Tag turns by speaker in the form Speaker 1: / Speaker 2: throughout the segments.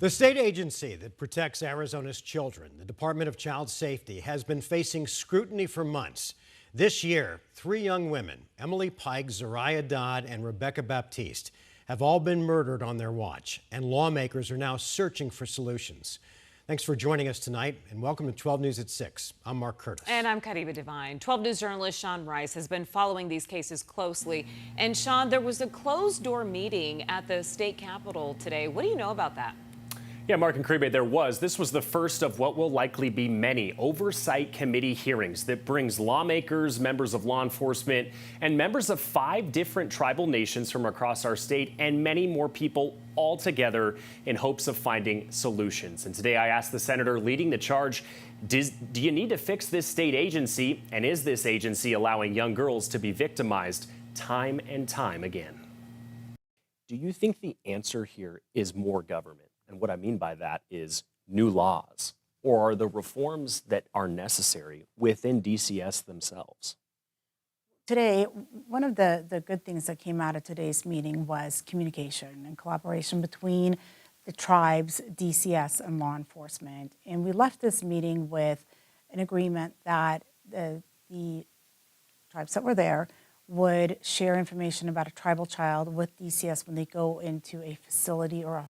Speaker 1: The state agency that protects Arizona's children, the Department of Child Safety, has been facing scrutiny for months. This year, 3 young women, Emily Pike, Zariah Dodd, and Rebecca Baptiste, have all been murdered on their watch, and lawmakers are now searching for solutions. Thanks for joining us tonight, and welcome to 12 News at 6. I'm Mark Curtis.
Speaker 2: And I'm Kariba Devine. 12 News journalist Sean Rice has been following these cases closely. And Sean, there was a closed-door meeting at the state capitol today. What do you know about that?
Speaker 3: Yeah, Mark and Kariba, this was the first of what will likely be many oversight committee hearings that brings lawmakers, members of law enforcement, and members of 5 different tribal nations from across our state and many more people all together in hopes of finding solutions. And today I asked the senator leading the charge, do you need to fix this state agency? And is this agency allowing young girls to be victimized time and time again? Do you think the answer here is more government? And what I mean by that is new laws, or are the reforms that are necessary within DCS themselves?
Speaker 4: Today, one of the good things that came out of today's meeting was communication and collaboration between the tribes, DCS, and law enforcement. And we left this meeting with an agreement that the tribes that were there would share information about a tribal child with DCS when they go into a facility or a.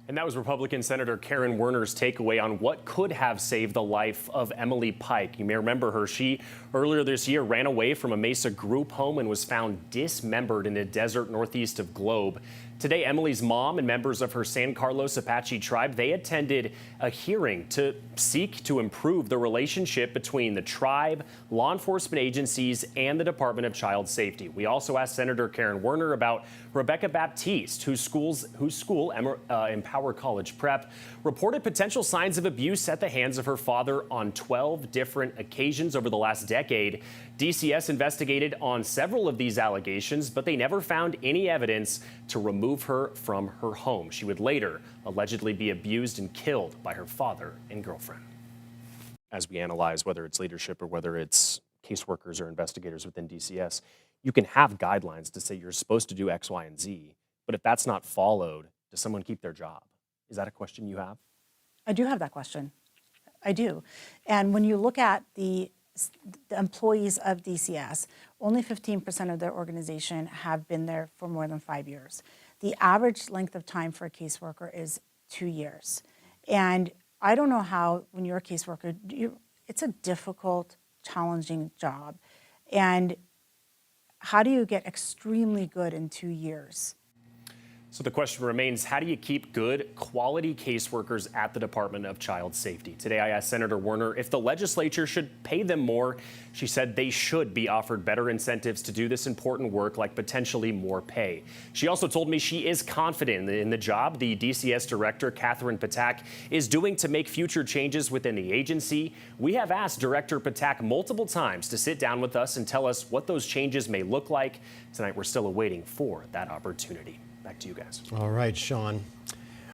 Speaker 3: And that was Republican Senator Karen Werner's takeaway on what could have saved the life of Emily Pike. You may remember her. She, earlier this year, ran away from a Mesa group home and was found dismembered in a desert northeast of Globe. Today, Emily's mom and members of her San Carlos Apache tribe, they attended a hearing to seek to improve the relationship between the tribe, law enforcement agencies, and the Department of Child Safety. We also asked Senator Karen Werner about Rebecca Baptiste, whose school, Empower College Prep, reported potential signs of abuse at the hands of her father on 12 different occasions over the last decade. DCS investigated on several of these allegations, but they never found any evidence to remove her from her home. She would later allegedly be abused and killed by her father and girlfriend. As we analyze whether it's leadership or whether it's caseworkers or investigators within DCS, you can have guidelines to say you're supposed to do X, Y, and Z, but if that's not followed, does someone keep their job? Is that a question you have?
Speaker 4: I do have that question. I do. And when you look at the employees of DCS, only 15% of their organization have been there for more than 5 years. The average length of time for a caseworker is 2 years. And I don't know how, when you're a caseworker, it's a difficult, challenging job. And how do you get extremely good in 2 years?
Speaker 3: So the question remains, how do you keep good, quality caseworkers at the Department of Child Safety? Today, I asked Senator Werner if the legislature should pay them more. She said they should be offered better incentives to do this important work, like potentially more pay. She also told me she is confident in the job the DCS director, Catherine Patak, is doing to make future changes within the agency. We have asked Director Patak multiple times to sit down with us and tell us what those changes may look like. Tonight, we're still awaiting for that opportunity. Back to you guys.
Speaker 1: All right, Sean.